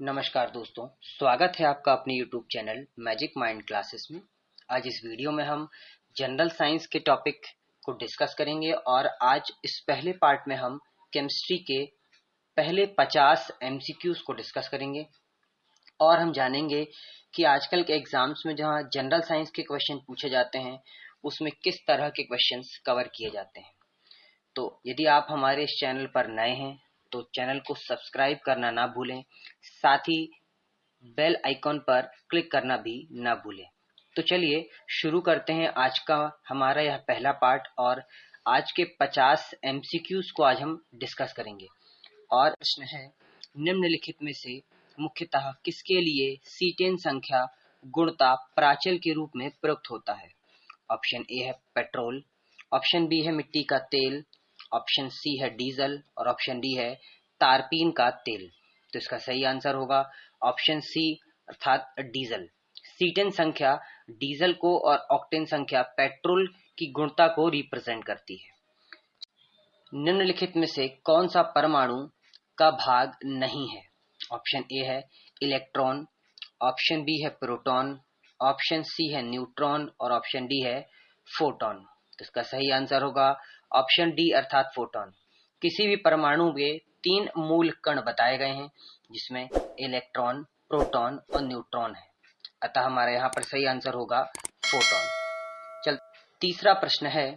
नमस्कार दोस्तों, स्वागत है आपका अपने YouTube channel magic mind classes में। आज इस वीडियो में हम जनरल साइंस के टॉपिक को डिस्कस करेंगे और आज इस पहले पार्ट में हम केमिस्ट्री के पहले 50 MCQs को डिस्कस करेंगे और हम जानेंगे कि आजकल के एग्जाम्स में जहां जनरल साइंस के क्वेश्चन पूछे जाते हैं उसमें किस तरह के क्वेश्चंस कवर किए जाते हैं। तो यदि आप हमारे इस चैनल पर नए हैं तो चैनल को सब्सक्राइब करना ना भूलें, साथ ही बेल आइकॉन पर क्लिक करना भी ना भूलें। तो चलिए शुरू करते हैं आज का हमारा यह पहला पार्ट और आज के 50 MCQs को आज हम डिस्कस करेंगे। और प्रश्न है, निम्नलिखित में से मुख्यतः किसके लिए सीटेन संख्या गुणता प्राचल के रूप में प्रयुक्त होता है। ऑप्शन ए है पेट्रोल, ऑप्शन बी है मिट्टी का तेल, ऑप्शन सी है डीजल और ऑप्शन डी है तारपीन का तेल। तो इसका सही आंसर होगा ऑप्शन सी अर्थात डीजल। सीटेन संख्या डीजल को और ऑक्टेन संख्या पेट्रोल की गुणता को रिप्रेजेंट करती है। निम्नलिखित में से कौन सा परमाणु का भाग नहीं है। ऑप्शन ए है इलेक्ट्रॉन, ऑप्शन बी है प्रोटॉन, ऑप्शन सी है न्यूट्रॉन और ऑप्शन डी है फोटॉन। तो इसका सही आंसर होगा ऑप्शन डी अर्थात फोटॉन। किसी भी परमाणु में 3 मूल कण बताए गए हैं जिसमें इलेक्ट्रॉन, प्रोटॉन और न्यूट्रॉन है, अतः हमारा यहाँ पर सही आंसर होगा फोटॉन। चल तीसरा प्रश्न है,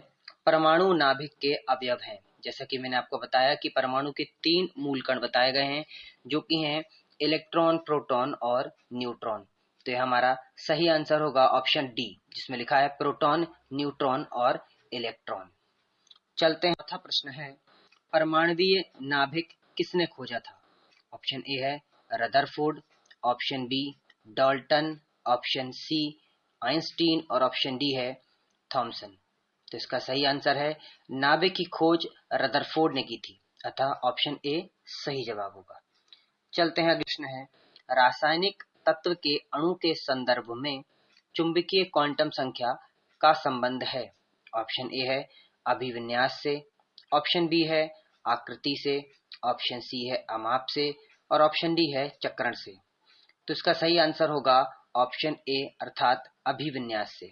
परमाणु नाभिक के अवयव हैं। जैसा कि मैंने आपको बताया कि परमाणु के 3 मूल कण बताए गए हैं जो कि हैं इलेक्ट्रॉन, प्रोटॉन और न्यूट्रॉन। तो यह हमारा सही आंसर होगा ऑप्शन डी जिसमें लिखा है प्रोटॉन, न्यूट्रॉन और इलेक्ट्रॉन। चलते हैं, चौथा प्रश्न है, परमाणुवीय नाभिक किसने खोजा था। ऑप्शन ए है Rutherford, option B Dalton, option C Einstein और ऑप्शन डी है थॉमसन। तो इसका सही आंसर है नाभिक की खोज रदरफोर्ड ने की थी, अतः ऑप्शन ए सही जवाब होगा। चलते हैं, अगला प्रश्न है, रासायनिक तत्व के अणु के संदर्भ में चुंबकीय क्वांटम संख्या का संबंध है। ऑप्शन ए है अभिविन्यास से, ऑप्शन बी है आकृति से, ऑप्शन सी है अमाप से और ऑप्शन डी है चक्रण से। तो इसका सही आंसर होगा ऑप्शन ए अर्थात अभिविन्यास से।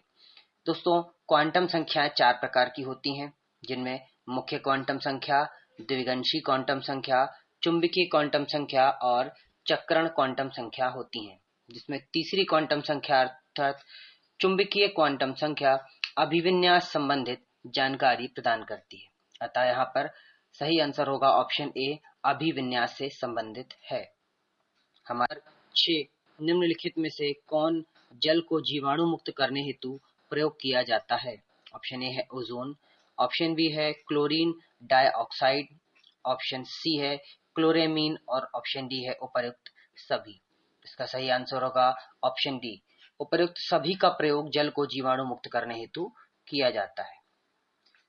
दोस्तों, क्वांटम संख्याएं 4 प्रकार की होती हैं जिनमें मुख्य क्वांटम संख्या, द्विगंशी क्वांटम संख्या, चुंबकीय क्वांटम संख्या और चक्रण क्वांटम संख्या होती हैं, जिसमें तीसरी क्वांटम संख्या अर्थात चुंबकीय क्वांटम संख्या अभिविन्यास संबंधित जानकारी प्रदान करती है, अतः यहाँ पर सही आंसर होगा ऑप्शन ए अभिविन्यास से संबंधित है। हमारा 6, निम्नलिखित में से कौन जल को जीवाणु मुक्त करने हेतु प्रयोग किया जाता है। ऑप्शन ए है ओजोन, ऑप्शन बी है क्लोरीन डाइऑक्साइड, ऑप्शन सी है क्लोरेमीन और ऑप्शन डी है उपर्युक्त सभी। इसका सही आंसर होगा ऑप्शन डी, उपर्युक्त सभी का प्रयोग जल को जीवाणु मुक्त करने हेतु किया जाता है।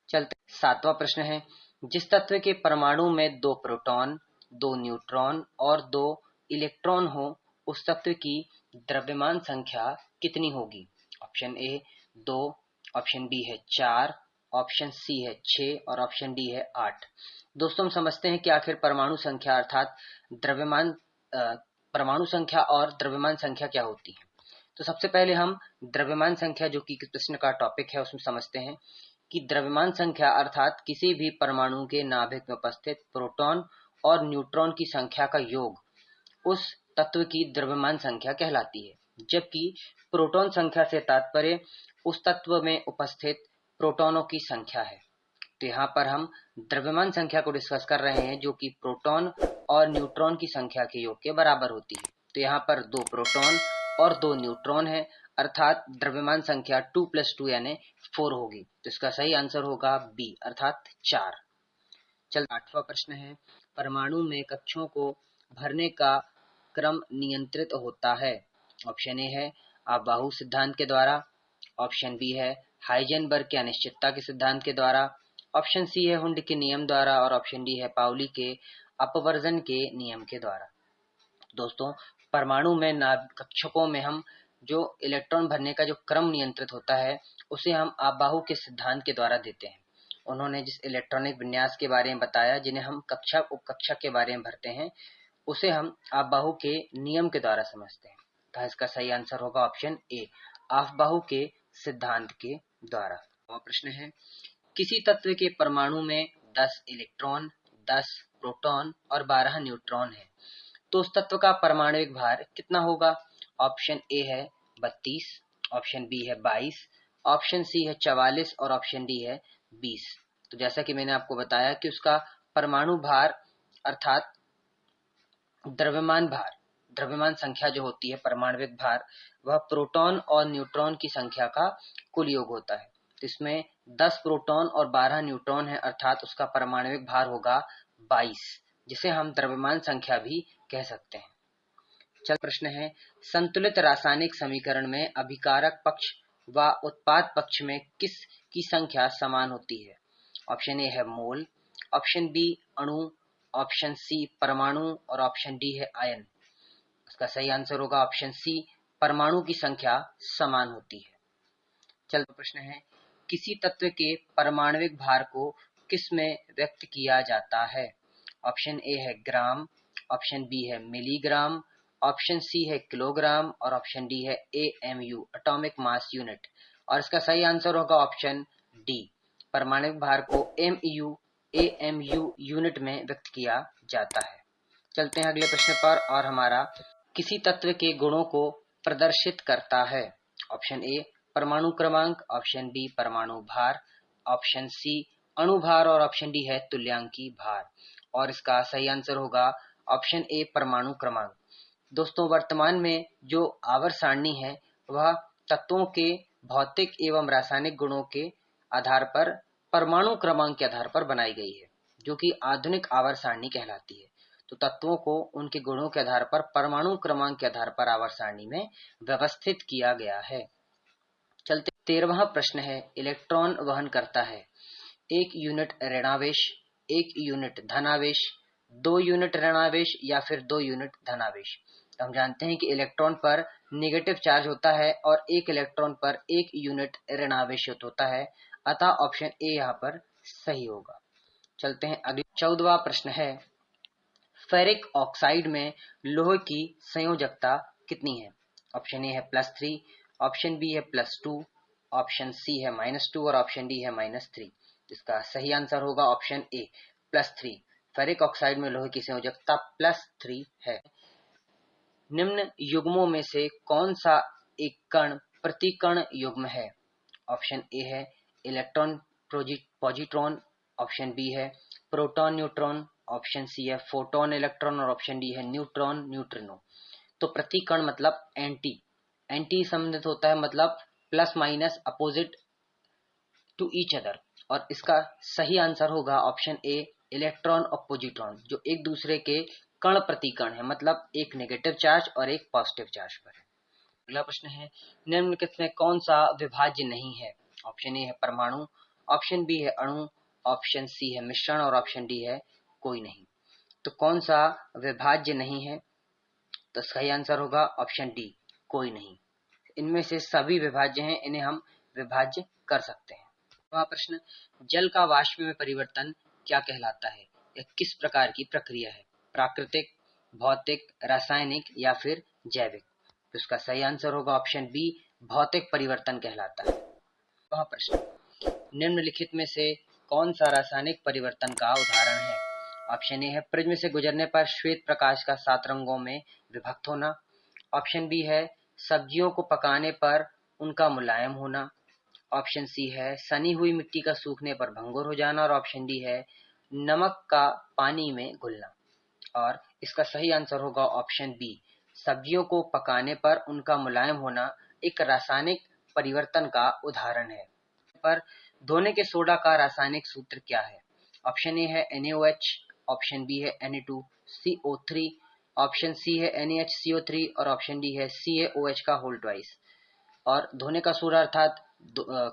चलते 7वां प्रश्न है, जिस तत्व के परमाणु में 2 प्रोटॉन, 2 न्यूट्रॉन और 2 इलेक्ट्रॉन हो उस तत्व की द्रव्यमान संख्या कितनी होगी। ऑप्शन ए 2, ऑप्शन बी है 4, ऑप्शन सी है 6 और ऑप्शन डी है 8। दोस्तों, हम समझते हैं कि आखिर परमाणु संख्या अर्थात द्रव्यमान परमाणु संख्या और द्रव्यमान संख्या क्या होती है। तो सबसे पहले हम द्रव्यमान संख्या जो कि प्रश्न का टॉपिक है उसमें समझते हैं कि द्रव्यमान संख्या अर्थात किसी भी परमाणु के नाभिक में उपस्थित प्रोटॉन और न्यूट्रॉन की संख्या का योग उस तत्व की द्रव्यमान संख्या कहलाती है, जबकि प्रोटॉन संख्या से तात्पर्य उस तत्व में उपस्थित प्रोटॉनों की संख्या है। तो यहाँ पर हम द्रव्यमान संख्या को डिस्कस कर रहे हैं जो कि प्रोटॉन और न्यूट्रॉन की संख्या के योग के बराबर होती है। तो यहाँ पर 2 प्रोटॉन और 2 न्यूट्रॉन है, अर्थात द्रव्यमान संख्या 2 + 2 यानी 4 होगी। तो इसका सही आंसर होगा बी अर्थात 4। चल 8वां प्रश्न है, परमाणु में कक्षों को भरने का क्रम नियंत्रित होता है। ऑप्शन ए है अबाहु सिद्धांत के द्वारा, ऑप्शन बी है हाइजेनबर्ग के अनिश्चितता के सिद्धांत के द्वारा, ऑप्शन सी है हुंड के नियम द्वारा और ऑप्शन डी है पाउली के अपवर्जन के नियम के द्वारा। दोस्तों, परमाणु में कक्षकों में हम जो इलेक्ट्रॉन भरने का जो क्रम नियंत्रित होता है उसे हम अबाहु के सिद्धांत के द्वारा देते हैं। उन्होंने जिस इलेक्ट्रॉनिक विन्यास के बारे में बताया जिन्हें हम कक्षा उपकक्षा के बारे में भरते हैं उसे हम ऑफ-बाहु के नियम के द्वारा समझते हैं। तो इसका सही आंसर होगा ऑप्शन ए, ऑफ-बाहु के सिद्धांत के द्वारा। और प्रश्न है, किसी तत्व के परमाणु में 10 इलेक्ट्रॉन, 10 प्रोटॉन और 12 न्यूट्रॉन है, तो उस तत्व का परमाणविक भार कितना होगा? ऑप्शन ए है 32, ऑप्शन बी है 22, ऑप्शन सी है 44 और ऑप्शन डी है 20। तो जैसा कि मैंने आपको बताया कि उसका परमाणु भार अर्थात द्रव्यमान संख्या जो होती है परमाणविक भार, वह प्रोटॉन और न्यूट्रॉन की संख्या का कुल योग होता है। तो इसमें 10 प्रोटॉन और 12 न्यूट्रॉन है, अर्थात उसका परमाणविक भार होगा 22, जिसे हम द्रव्यमान संख्या भी कह सकते हैं। चल प्रश्न है, संतुलित रासायनिक समीकरण में अभिकारक पक्ष व उत्पाद पक्ष में किस की संख्या समान होती है? ऑप्शन ए है मोल, ऑप्शन बी अणु, ऑप्शन सी परमाणु और ऑप्शन डी है आयन। इसका सही आंसर होगा ऑप्शन सी, परमाणु की संख्या समान होती है। चलो प्रश्न है, किसी तत्व के परमाणविक भार को किस में व्यक्त किया जाता है? ऑप्शन ए है ग्राम, ऑप्शन बी है मिलीग्राम, ऑप्शन सी है किलोग्राम और ऑप्शन डी है AMU, एटॉमिक मास यूनिट। और इसका सही आंसर होगा ऑप्शन डी, परमाणविक भार को AMU यूनिट में व्यक्त किया जाता है। चलते हैं अगले प्रश्न पर, और हमारा किसी तत्व के गुणों को प्रदर्शित करता है। ऑप्शन ए परमाणु क्रमांक, ऑप्शन बी परमाणु भार, ऑप्शन सी अणु भार और ऑप्शन डी है तुल्यांकी भार। और इसका सही आंसर होगा ऑप्शन ए परमाणु क्रमांक। दोस्तों, वर्तमान में जो आवर्त सारणी है वह तत्वों के भौतिक एवं रासायनिक गुणों के आधार पर परमाणु क्रमांक के आधार पर बनाई गई है, जो कि आधुनिक आवर्त सारणी कहलाती है। तो तत्वों को उनके गुणों के आधार पर परमाणु क्रमांक के आधार पर आवर्त सारणी में व्यवस्थित किया गया है। चलते 13वां प्रश्न है, इलेक्ट्रॉन वहन करता है 1 यूनिट ऋणावेश, 1 यूनिट धनावेश, 2 यूनिट ऋणावेश या फिर 2 यूनिट धनावेश। तो हम जानते हैं कि इलेक्ट्रॉन पर नेगेटिव चार्ज होता है और एक इलेक्ट्रॉन पर 1 यूनिट ऋणावेश होता है, अतः ऑप्शन ए यहाँ पर सही होगा। चलते हैं अगले 14वां प्रश्न है, फेरिक ऑक्साइड में लोहे की संयोजकता कितनी है? ऑप्शन ए है +3, ऑप्शन बी है +2, ऑप्शन सी है -2 और ऑप्शन डी है -3। इसका सही आंसर होगा ऑप्शन ए +3। फेरिक ऑक्साइड में लोहे की संयोजकता +3 है। निम्न युग्मों में से कौन सा एक कण प्रतिकण युग्म है? ऑप्शन ए है इलेक्ट्रॉन पॉजिट्रॉन, ऑप्शन बी है प्रोटॉन न्यूट्रॉन, ऑप्शन सी है फोटोन इलेक्ट्रॉन और ऑप्शन डी है न्यूट्रॉन न्यूट्रिनो। तो प्रतिकण मतलब एंटी संबंधित होता है, मतलब plus minus opposite to each other. और इसका सही आंसर होगा ऑप्शन ए इलेक्ट्रॉन और पॉजिट्रॉन, जो एक दूसरे के कण प्रतिकण है, मतलब एक नेगेटिव चार्ज और एक पॉजिटिव चार्ज पर है। अगला प्रश्न है, निम्नलिखित में कौन सा विभाज्य नहीं है? ऑप्शन ए है परमाणु, ऑप्शन बी है अणु, ऑप्शन सी है मिश्रण और ऑप्शन डी है कोई नहीं। तो कौन सा विभाज्य नहीं है? तो सही आंसर होगा ऑप्शन डी कोई नहीं। इनमें से सभी विभाज्य हैं, इन्हें हम विभाज्य कर सकते हैं। वह प्रश्न, जल का वाष्प में परिवर्तन क्या कहलाता है? यह किस प्रकार की प्रक्रिया है? प्राकृतिक, भौतिक, रासायनिक या फिर जैविक? तो इसका सही आंसर होगा ऑप्शन बी भौतिक परिवर्तन कहलाता है। वह प्रश्न, निम्नलिखित में से कौन सा रासायनिक परिवर्तन का उदाहरण है? ऑप्शन ए है प्रिज्म से गुजरने पर श्वेत प्रकाश का 7 रंगों में विभक्त होना, ऑप्शन बी है सब्जियों को पकाने पर उनका मुलायम होना, ऑप्शन सी है सनी हुई मिट्टी का सूखने पर भंगुर हो जाना और ऑप्शन डी है नमक का पानी में घुलना। और इसका सही आंसर होगा ऑप्शन बी, सब्जियों को पकाने पर उनका मुलायम होना एक रासायनिक परिवर्तन का उदाहरण है। पर धोने के सोडा का रासायनिक सूत्र क्या है? ऑप्शन ए है NaOH, ऑप्शन बी है Na2CO3, ऑप्शन सी है NaHCO3 और ऑप्शन डी है CaOH का होल ट्वाइस। और धोने का सोडा अर्थात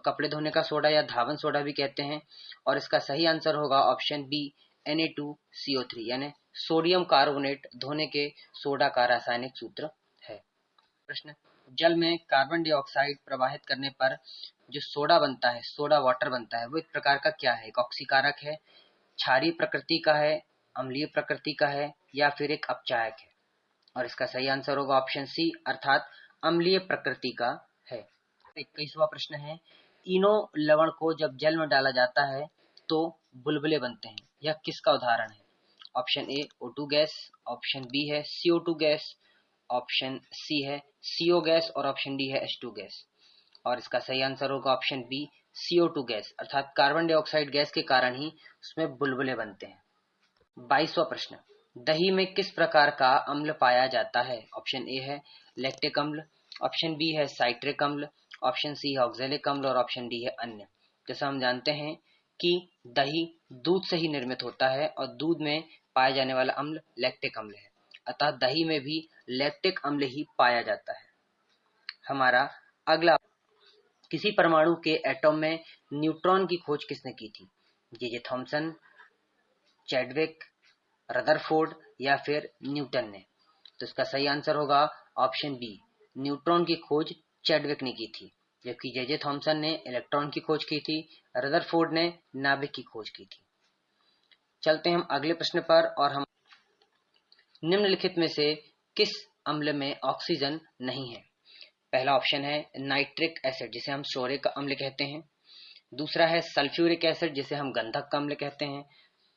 कपड़े धोने का सोडा या धावन सोडा भी कहते हैं। और इसका सही आंसर होगा ऑप्शन बी Na2CO3, यानी सोडियम कार्बोनेट धोने के सोडा का रासायनिक सूत्र है। प्रश्न, जल में कार्बन डाइऑक्साइड प्रवाहित करने पर जो सोडा बनता है, सोडा वाटर बनता है, वो एक प्रकार का क्या है? एक ऑक्सीकारक है, क्षारीय प्रकृति का है, अम्लीय प्रकृति का है या फिर एक अपचायक है। और इसका सही आंसर होगा ऑप्शन सी अर्थात अम्लीय प्रकृति का है। 21वां प्रश्न है, इनो लवण को जब जल में डाला जाता है तो बुलबुले बनते हैं, यह किसका उदाहरण है? Option A O2 gas, option B है CO2 गैस, ऑप्शन सी है CO गैस और ऑप्शन डी है H2 गैस। और इसका सही आंसर होगा ऑप्शन बी CO2 गैस अर्थात कार्बन डाइऑक्साइड गैस के कारण ही उसमें बुलबुले बनते हैं। 22वां प्रश्न, दही में किस प्रकार का अम्ल पाया जाता है? ऑप्शन ए है लैक्टिक अम्ल, ऑप्शन बी है साइट्रिक अम्ल, ऑप्शन सी है ऑक्जेलिक अम्ल और ऑप्शन डी है अन्य। जैसा हम जानते हैं कि दही दूध से ही निर्मित होता है और दूध में पाया जाने वाला अम्ल लैक्टिक अम्ल है, अतः दही में भी लैक्टिक अम्ल ही पाया जाता है। हमारा अगला, किसी परमाणु के एटम में न्यूट्रॉन की खोज किसने की थी? जे थॉमसन, चैडविक, रदरफोर्ड या फिर न्यूटन ने? तो इसका सही आंसर होगा ऑप्शन बी, न्यूट्रॉन की खोज चैडविक ने की थी, जबकि जे थॉमसन ने इलेक्ट्रॉन की खोज की थी, रदरफोर्ड ने नाभिक की खोज की थी। चलते हैं हम अगले प्रश्न पर, और हम निम्नलिखित में से किस अम्ल में ऑक्सीजन नहीं है? पहला ऑप्शन है नाइट्रिक एसिड जिसे हम सोरिक अम्ल कहते हैं, दूसरा है सल्फ्यूरिक एसिड जिसे हम गंधक अम्ल कहते हैं,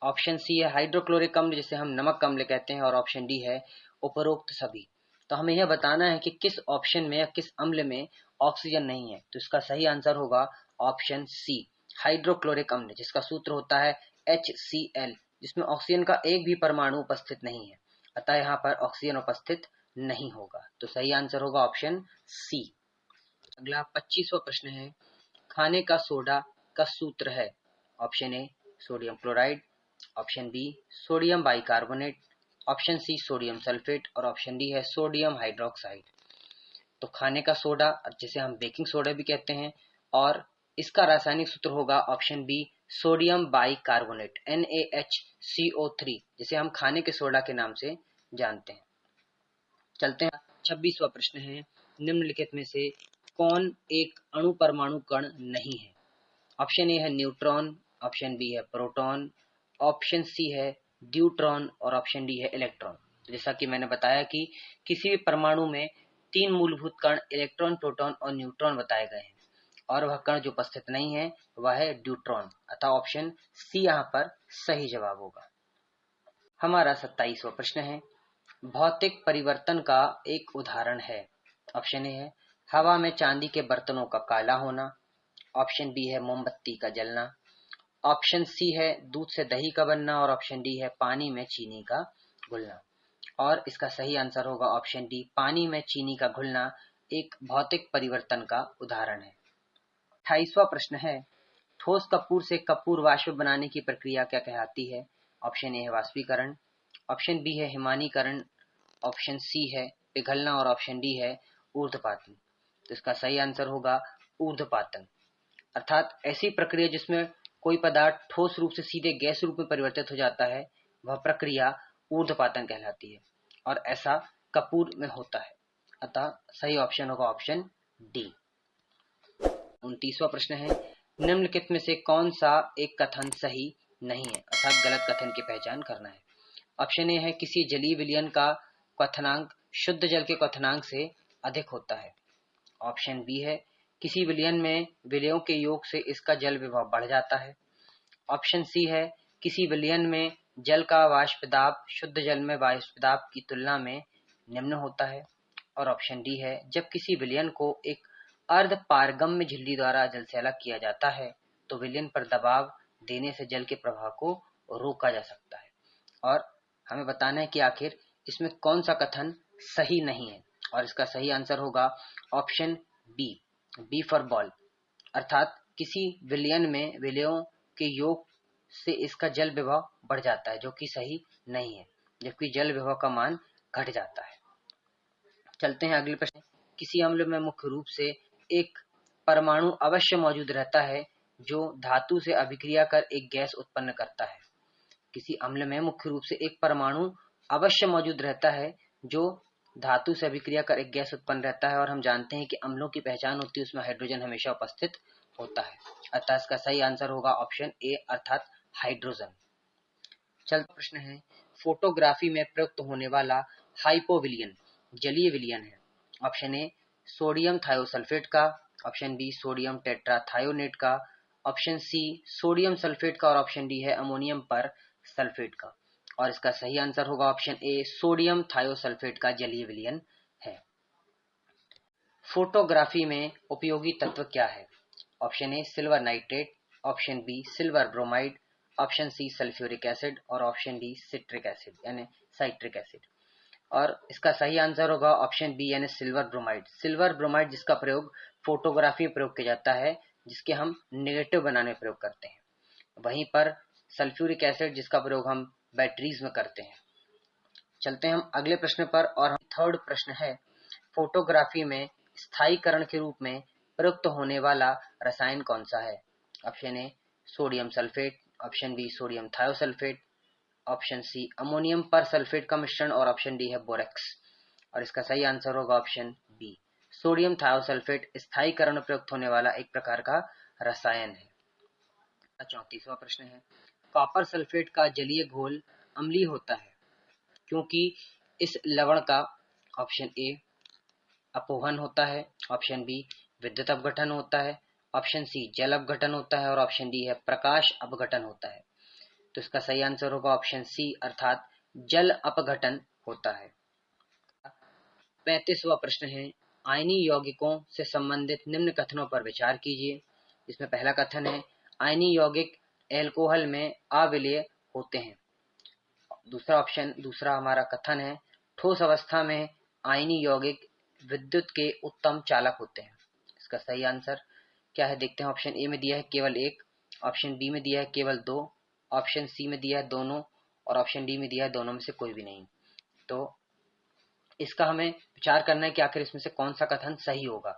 ऑप्शन सी है हाइड्रोक्लोरिक अम्ल जिसे हम नमक अम्ल कहते हैं और ऑप्शन डी है उपरोक्त सभी। तो हमें यह बताना है कि किस ऑप्शन में या किस अम्ल में ऑक्सीजन नहीं है। तो इसका सही आंसर होगा ऑप्शन सी हाइड्रोक्लोरिक अम्ल, जिसका सूत्र होता है HCl, जिसमें ऑक्सीजन का एक भी परमाणु उपस्थित नहीं है, अतः यहाँ पर ऑक्सीजन उपस्थित नहीं होगा। तो सही आंसर होगा ऑप्शन सी। अगला 25वां प्रश्न है, खाने का सोडा का सूत्र है? Option A sodium chloride, option B sodium bicarbonate, option C sodium sulphate और ऑप्शन डी है सोडियम हाइड्रोक्साइड। तो खाने का सोडा जिसे हम बेकिंग सोडा भी कहते हैं, और इसका रासायनिक सूत्र होगा option B sodium bicarbonate NaHCO3, जिसे हम खाने के सोडा के नाम से जानते हैं। चलते हैं 26वां प्रश्न है, निम्नलिखित में से कौन एक अणु परमाणु कण नहीं है? ऑप्शन ए है न्यूट्रॉन, ऑप्शन बी है प्रोटॉन, ऑप्शन सी है ड्यूट्रॉन और ऑप्शन डी है इलेक्ट्रॉन। तो जैसा कि मैंने बताया कि किसी भी परमाणु में तीन मूलभूत कण इलेक्ट्रॉन, प्रोटॉन और न्यूट्रॉन बताए गए हैं, और वह कण जो उपस्थित नहीं है वह है ड्यूट्रॉन, अतः ऑप्शन सी यहाँ पर सही जवाब होगा। हमारा 27वां प्रश्न है, भौतिक परिवर्तन का एक उदाहरण है? ऑप्शन ए है हवा में चांदी के बर्तनों का काला होना, ऑप्शन बी है मोमबत्ती का जलना, ऑप्शन सी है दूध से दही का बनना और ऑप्शन डी है पानी में चीनी का घुलना। और इसका सही आंसर होगा ऑप्शन डी पानी में चीनी का घुलना एक भौतिक परिवर्तन का उदाहरण है। 28वां प्रश्न है, ठोस कपूर से कपूर वाष्प बनाने की प्रक्रिया क्या कहलाती है? ऑप्शन ए है वाष्पीकरण, ऑप्शन बी है हिमानीकरण, ऑप्शन सी है पिघलना और ऑप्शन डी है ऊर्ध्वपातन। तो इसका सही आंसर होगा ऊर्ध्वपातन, अर्थात ऐसी प्रक्रिया जिसमें कोई पदार्थ ठोस रूप से सीधे गैस रूप में परिवर्तित हो जाता है, वह प्रक्रिया ऊर्ध्वपातन कहलाती है, और ऐसा कपूर में होता है, अतः सही ऑप्शन होगा ऑप्शन डी। 29वां प्रश्न है, निम्नलिखित में से कौन सा एक कथन सही नहीं है, अर्थात गलत कथन की पहचान करना है? ऑप्शन ए है किसी जलीय विलयन का क्वथनांक शुद्ध जल के क्वथनांक से अधिक होता है, ऑप्शन बी है किसी विलयन में विलयों के योग से इसका जल विभव बढ़ जाता है, ऑप्शन सी है किसी विलयन में जल का वाष्प दाब शुद्ध जल में वाष्प दाब की तुलना में निम्न होता है, और ऑप्शन डी है जब किसी विलयन को एक अर्ध पारगम्य झिल्ली द्वारा जल से अलग किया जाता है तो विलयन पर दबाव देने से जल के प्रवाह को रोका जा सकता है। और हमें बताना है कि आखिर इसमें कौन सा कथन सही नहीं है, और इसका सही आंसर होगा ऑप्शन बी फॉर बॉल, अर्थात किसी विलयन में विलयों के योग से इसका जल विभव बढ़ जाता है, जो कि सही नहीं है, जबकि जल विभव का मान घट जाता है। चलते हैं अगले प्रश्न, किसी अम्ल में मुख्य रूप से एक परमाणु अवश्य मौजूद रहता है जो धातु से अभिक्रिया कर एक गैस उत्पन्न करता है? किसी अम्ल में मुख्य रूप से एक परमाणु अवश्य मौजूद रहता है जो धातु से अभिक्रिया कर एक गैस उत्पन्न रहता है, और हम जानते हैं कि अम्लों की पहचान होती है उसमें हाइड्रोजन हमेशा उपस्थित होता है, अतः इसका सही आंसर होगा ऑप्शन ए अर्थात हाइड्रोजन। चलता प्रश्न है, फोटोग्राफी में प्रयुक्त होने वाला हाइपोविलियन जलीय विलयन है। ऑप्शन ए सोडियम थायोसल्फेट का, ऑप्शन बी सोडियम टेट्राथायोनेट का, ऑप्शन सी सोडियम सल्फेट का और ऑप्शन डी है अमोनियम पर सल्फेट का। और इसका सही आंसर होगा ऑप्शन ए सोडियम थायोसल्फेट का जलीय विलयन है। फोटोग्राफी में उपयोगी तत्व क्या है? Option A silver nitrate, option B silver bromide, option C sulphuric acid और ऑप्शन डी सिट्रिक एसिड यानी साइट्रिक एसिड। और इसका सही आंसर होगा ऑप्शन बी यानी सिल्वर ब्रोमाइड। सिल्वर ब्रोमाइड जिसका प्रयोग फोटोग्राफी में प्रयोग किया जाता है, जिसके हम नेगेटिव बनाने में प्रयोग करते हैं। वहीं पर सल्फ्यूरिक एसिड जिसका प्रयोग हम बैटरीज में करते हैं। चलते हैं हम अगले प्रश्न पर और थर्ड प्रश्न है, फोटोग्राफी में स्थायीकरण के रूप में प्रयुक्त होने वाला रसायन कौन सा है? Option A sodium sulphate, option B sodium thiosulphate, option C ammonium persulphate का मिश्रण और ऑप्शन डी है बोरेक्स। और इसका सही आंसर होगा ऑप्शन बी सोडियम थायोसल्फेट स्थायीकरण में प्रयुक्त होने वाला एक प्रकार का रसायन है। 34वां प्रश्न है, कॉपर सल्फेट का जलीय घोल अम्लीय होता है क्योंकि इस लवण का ऑप्शन ए अपोहन होता है, ऑप्शन बी विद्युत अपघटन होता है, ऑप्शन सी जल अपघटन होता है और ऑप्शन डी है प्रकाश अपघटन होता है। तो इसका सही आंसर होगा ऑप्शन सी अर्थात जल अपघटन होता है। 35वां प्रश्न है, आयनीय यौगिकों से संबंधित निम्न कथनों पर विचार कीजिए। इसमें पहला कथन है, आयनीय यौगिक एल्कोहल में अविलेय होते हैं। दूसरा हमारा कथन है, ठोस अवस्था में आयनीय यौगिक विद्युत के उत्तम चालक होते हैं। इसका सही आंसर क्या है देखते हैं। ऑप्शन ए में दिया है केवल एक, ऑप्शन बी में दिया है केवल दो, ऑप्शन सी में दिया है दोनों और ऑप्शन डी में दिया है दोनों में से कोई भी नहीं। तो इसका हमें विचार करना है कि आखिर इसमें से कौन सा कथन सही होगा।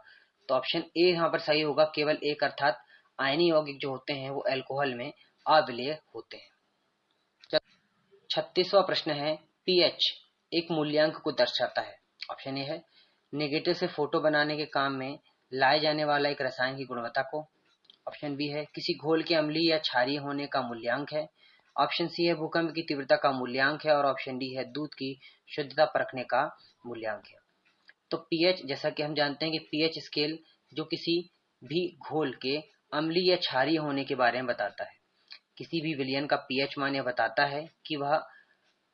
तो ऑप्शन ए यहाँ पर सही होगा, केवल एक, अर्थात आयनीय यौगिक जो होते हैं वो अल्कोहल में अविलेय होते हैं। 36वां प्रश्न है, पीएच एक मूल्यांक को दर्शाता है। ऑप्शन ए है नेगेटिव से फोटो बनाने के काम में लाए जाने वाला एक रसायन की गुणवत्ता को, ऑप्शन बी है किसी घोल के अम्लीय या क्षारीय होने का मूल्यांक है, ऑप्शन सी है भूकंप की तीव्रता का मूल्यांक है और ऑप्शन डी है दूध की शुद्धता परखने का मूल्यांक है। तो पीएच, जैसा कि हम जानते हैं कि पीएच स्केल जो किसी भी घोल के अम्लीय या क्षारीय होने के बारे में बताता है। किसी भी विलयन का पीएच मान यह बताता है कि वह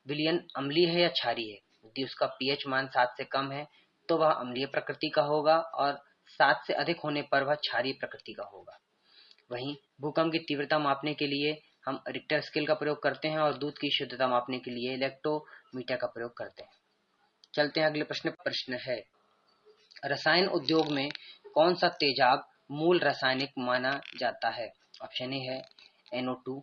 विलयन अम्लीय है या क्षारीय है। यदि उसका पीएच मान 7 से कम है तो वह अम्लीय प्रकृति का होगा और 7 से अधिक होने पर वह क्षारीय प्रकृति का होगा। वहीं भूकंप की तीव्रता मापने के लिए हम रिक्टर स्केल का प्रयोग करते हैं और दूध की शुद्धता मापने के लिए इलेक्ट्रोमीटर का प्रयोग करते हैं। चलते हैं अगले प्रश्न है, रसायन उद्योग में कौन सा तेजाब मूल रासायनिक माना जाता है? ऑप्शन ए है NO2,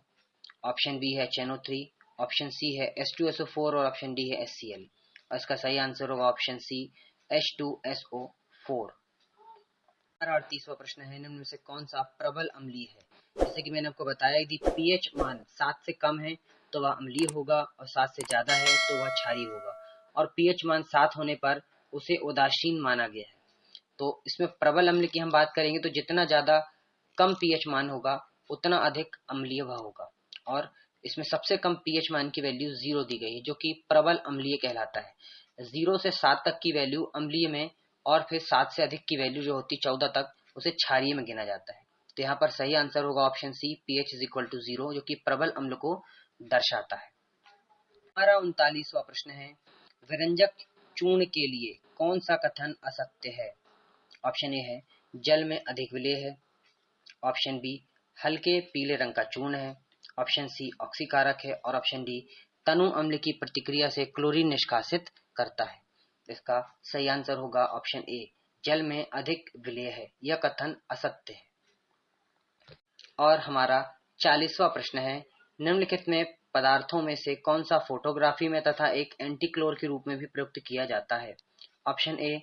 ऑप्शन बी है HNO3, ऑप्शन सी है H2SO4 और ऑप्शन डी है HCl। और इसका सही आंसर होगा ऑप्शन सी H2SO4। 38वां प्रश्न है, निम्न में से कौन सा प्रबल अम्लीय है? जैसे कि मैंने आपको बताया यदि पीएच मान 7 से कम है तो वह अम्लीय होगा और 7 से ज्यादा है तो वह क्षारीय होगा और पीएच मान 7 होने पर उसे उदासीन माना गया है। तो इसमें प्रबल अम्ल की हम बात करेंगे तो जितना ज्यादा कम पीएच मान होगा उतना अधिक अम्लीय वह होगा और इसमें सबसे कम पीएच मान की वैल्यू 0 दी गई है जो कि प्रबल अम्लीय कहलाता है। 0 से 7 तक की वैल्यू अम्लीय में और फिर 7 से अधिक की वैल्यू जो होती 14 तक उसे क्षारीय में गिना जाता है। तो यहाँ पर सही आंसर होगा option C pH is equal to 0 जो कि प्रबल अम्ल को दर्शाता है। हमारा 39वां प्रश्न है, व्यंजक चूर्ण के लिए कौन सा कथन असत्य है? ऑप्शन ए है जल में अधिक विलेय है, ऑप्शन बी हल्के पीले रंग का चूर्ण है, ऑप्शन सी ऑक्सीकारक है और ऑप्शन डी तनु अम्ल की प्रतिक्रिया से क्लोरीन निष्कासित करता है। इसका सही आंसर होगा ऑप्शन ए जल में अधिक विलेय है, यह कथन असत्य है। और हमारा 40वां प्रश्न है, निम्नलिखित में पदार्थों में से कौन सा फोटोग्राफी में तथा एक एंटीक्लोर के रूप में भी प्रयुक्त किया जाता है? Option A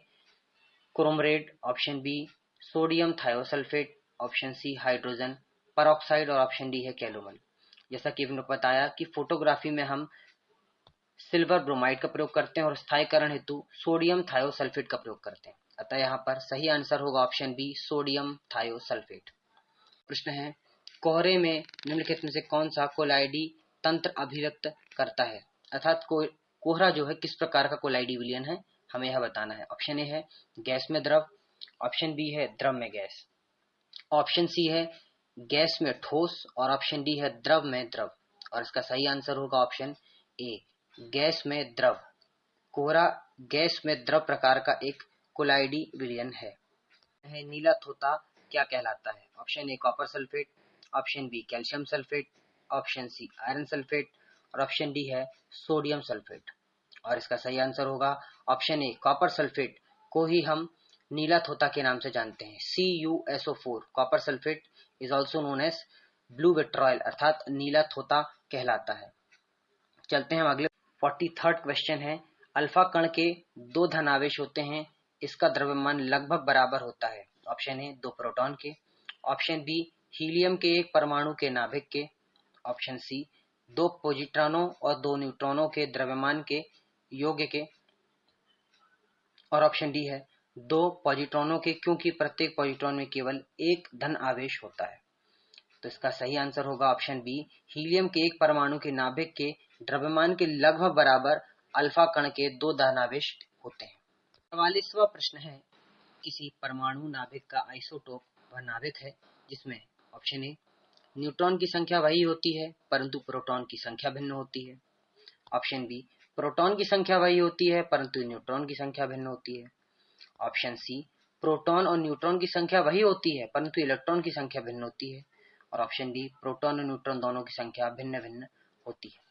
chrome red, option B sodium thiosulphate, option C hydrogen peroxide और ऑप्शन डी है कैलोमल। जैसा कि हमने बताया कि फोटोग्राफी में हम सिल्वर ब्रोमाइड का प्रयोग करते हैं और स्थायीकरण हेतु सोडियम थायोसल्फेट का प्रयोग करते हैं। अतः यहाँ पर सही आंसर होगा ऑप्शन बी सोडियम थायोसल्फेट। प्रश्न है, कोहरे में निम्नलिखित में से कौन सा कोलाइडी तंत्र अभिव्यक्त करता है, अर्थात कोहरा जो है किस प्रकार का कोलाइडी विलयन है, हमें यह बताना है। ऑप्शन ए है गैस में द्रव, ऑप्शन बी है द्रव में गैस, ऑप्शन सी है गैस में ठोस और ऑप्शन डी है द्रव में द्रव। और इसका सही आंसर होगा ऑप्शन ए, गैस में द्रव। कोहरा गैस में द्रव प्रकार का एक कोलाइडी विलयन है। नीला थोथा क्या कहलाता है? Option A copper sulphate, option B calcium sulphate, option C iron sulphate और ऑप्शन डी है सोडियम सल्फेट। और इसका सही आंसर होगा ऑप्शन ए कॉपर सल्फेट को ही हम नीला थोथा के नाम से जानते हैं। CuSO4 copper sulphate is also known as blue vitriol अर्थात नीला थोथा कहलाता है। चलते हैं हम अगले 43rd क्वेश्चन है। अल्फा कण के 2 धनावेश होते हैं, इसका द्रव्यमान लगभग बराबर होता है। ऑप्शन ए 2 प्रोटॉन के, ऑप्शन बी हीलियम के 1 परमाणु के नाभिक के, ऑप्शन सी 2 पॉजिट्रॉनों और 2 न्यूट्रॉनों के द्रव्यमान के योग के, और ऑप्शन डी है 2 पॉजिट्रॉनों के, क्योंकि प्रत्येक पॉजिट्रॉन में केवल 1 धन आवेश होता है। तो इसका सही आंसर होगा ऑप्शन बी, हीलियम के 1 परमाणु के नाभिक के द्रव्यमान के लगभग बराबर अल्फा कण के 2 धनावेश होते हैं। 44वां प्रश्न है, किसी परमाणु नाभिक का आइसोटोप वह नाभिक है जिसमें ऑप्शन ए न्यूट्रॉन की संख्या वही होती है परंतु प्रोटॉन की संख्या भिन्न होती है, ऑप्शन बी प्रोटॉन की संख्या वही होती है परंतु न्यूट्रॉन की संख्या भिन्न होती है, ऑप्शन सी प्रोटॉन और न्यूट्रॉन की संख्या वही होती है परंतु इलेक्ट्रॉन की संख्या भिन्न होती है, और ऑप्शन डी प्रोटॉन और न्यूट्रॉन दोनों की संख्या भिन्न भिन्न होती है।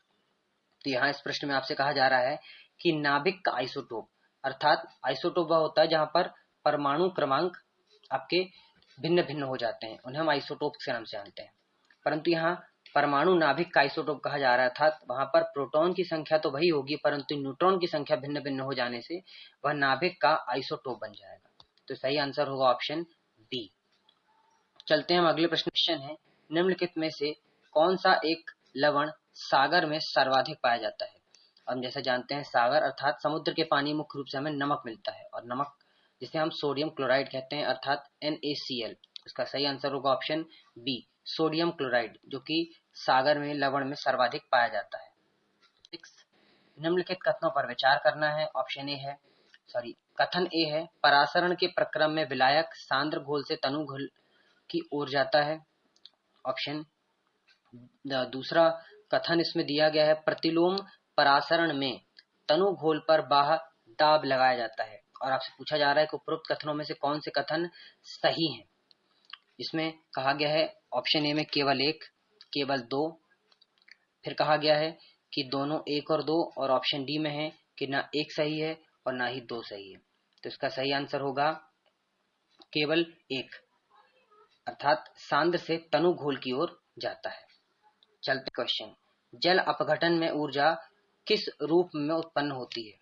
तो यहाँ इस प्रश्न में आपसे कहा जा रहा है कि नाभिक का आइसोटोप अर्थात आइसोटोप वह होता है जहां पर परमाणु क्रमांक आपके भिन्न भिन्न हो जाते हैं, उन्हें हम आइसोटोप के नाम से जानते हैं। परंतु यहाँ परमाणु नाभिक का आइसोटोप कहा जा रहा है अर्थात वहां पर प्रोटॉन की संख्या तो वही होगी परंतु न्यूट्रॉन की संख्या भिन्न भिन्न हो जाने से वह नाभिक का आइसोटोप बन जाएगा। तो सही आंसर होगा ऑप्शन बी। चलते हैं हम अगले प्रश्न है, निम्नलिखित में से कौन सा एक लवण सागर में सर्वाधिक पाया जाता है? हम जैसे जानते हैं सागर अर्थात समुद्र के पानी मुख्य रूप से हमें नमक मिलता है और नमक जिसे हम सोडियम क्लोराइड कहते हैं अर्थात NaCl। इसका सही आंसर होगा ऑप्शन बी, सोडियम क्लोराइड, जो कि सागर में लवण में सर्वाधिक पाया जाता है। निम्नलिखित कथनों पर विचार करना है। ऑप्शन ए है कथन ए है परासरण के प्रक्रम में विलायक सांद्र घोल से तनु घोल की ओर जाता है। ऑप्शन दूसरा कथन इसमें दिया गया है प्रतिलोम परासरण में तनु घोल पर बाह्य दाब लगाया जाता है, और आपसे पूछा जा रहा है कि उपरोक्त कथनों में से कौन से कथन सही हैं। इसमें कहा गया है ऑप्शन ए में केवल 1, केवल 2, फिर कहा गया है कि दोनों 1 और 2, और ऑप्शन डी में है कि ना 1 सही है और ना ही 2 सही है। तो इसका सही आंसर होगा केवल 1 अर्थात सांद्र से तनु घोल की ओर जाता है। चलते क्वेश्चन, जल अपघटन में ऊर्जा किस रूप में उत्पन्न होती है?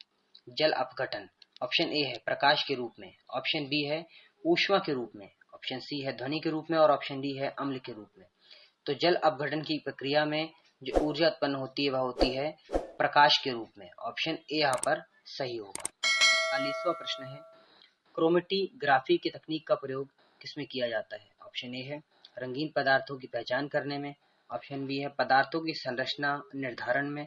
जल अपघटन ऑप्शन ए है प्रकाश के रूप में, ऑप्शन बी है ऊष्मा के रूप में, ऑप्शन सी है ध्वनि के रूप में और ऑप्शन डी है अम्ल के रूप में। तो जल अपघटन की प्रक्रिया में जो ऊर्जा उत्पन्न होती है वह होती है प्रकाश के रूप में। ऑप्शन ए यहाँ पर सही होगा। 40वां प्रश्न है, क्रोमेटोग्राफी की तकनीक का प्रयोग किसमें किया जाता है? ऑप्शन ए है रंगीन पदार्थों की पहचान करने में, ऑप्शन बी है पदार्थों की संरचना निर्धारण में,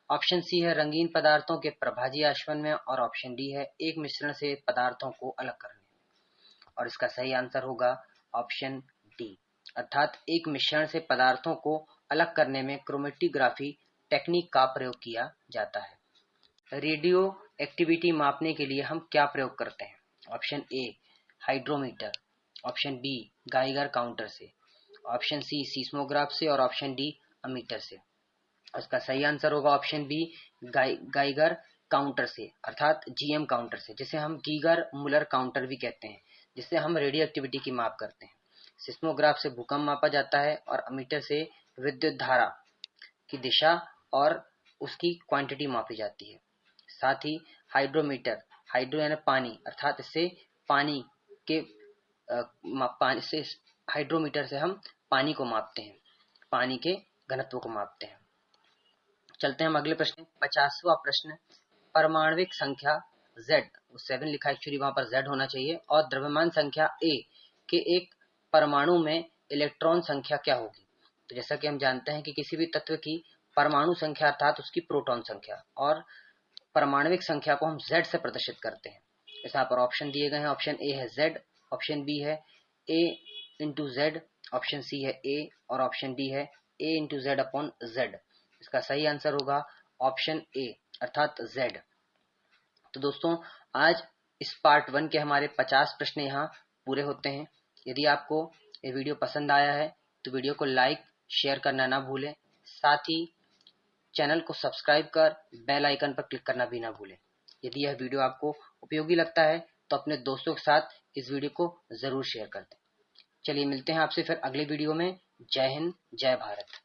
ऑप्शन सी है रंगीन पदार्थों के प्रभाजी आश्वन में, और ऑप्शन डी है एक मिश्रण से पदार्थों को अलग करने में। और इसका सही आंसर होगा ऑप्शन डी अर्थात एक मिश्रण से पदार्थों को अलग करने में क्रोमेटोग्राफी टेक्निक का प्रयोग किया जाता है। रेडियो एक्टिविटी मापने के लिए हम क्या प्रयोग करते हैं? Option A hydrometer, option B Geiger counter से, ऑप्शन सी सीस्मोग्राफ से, और ऑप्शन डी अमीटर से। इसका सही आंसर होगा ऑप्शन बी गाइगर काउंटर से अर्थात GM काउंटर से, जिसे हम गीगर मुलर काउंटर भी कहते हैं, जिससे हम रेडियो एक्टिविटी की माप करते हैं। सिस्मोग्राफ से भूकंप मापा जाता है और अमीटर से विद्युत धारा की दिशा और उसकी क्वांटिटी मापी जाती है। साथ ही हाइड्रोमीटर, हाइड्रो यानी पानी अर्थात इससे पानी के पानी से हाइड्रोमीटर से हम पानी को मापते हैं, पानी के घनत्व को मापते हैं। चलते हैं हम अगले प्रश्न 50वां प्रश्न, परमाणविक संख्या Z 7 लिखा है, एक्चुअली वहां पर Z होना चाहिए, और द्रव्यमान संख्या A के एक परमाणु में इलेक्ट्रॉन संख्या क्या होगी? तो जैसा कि हम जानते हैं कि किसी भी तत्व की परमाणु संख्या अर्थात उसकी प्रोटॉन संख्या, और परमाणविक संख्या को हम Z से प्रदर्शित करते हैं। जैसे यहाँ पर ऑप्शन दिए गए हैं, ऑप्शन ए है Z, ऑप्शन बी है A into Z, option C है A और ऑप्शन डी है A into Z upon Z। इसका सही आंसर होगा ऑप्शन ए अर्थात Z। तो दोस्तों आज इस पार्ट 1 के हमारे 50 प्रश्न यहाँ पूरे होते हैं। यदि आपको ये वीडियो पसंद आया है तो वीडियो को लाइक शेयर करना ना भूलें, साथ ही चैनल को सब्सक्राइब कर बेल आइकन पर क्लिक करना भी ना भूलें। यदि यह वीडियो आपको उपयोगी लगता है तो अपने दोस्तों के साथ इस वीडियो को जरूर शेयर कर दें। चलिए मिलते हैं आपसे फिर अगले वीडियो में। जय हिंद, जय भारत।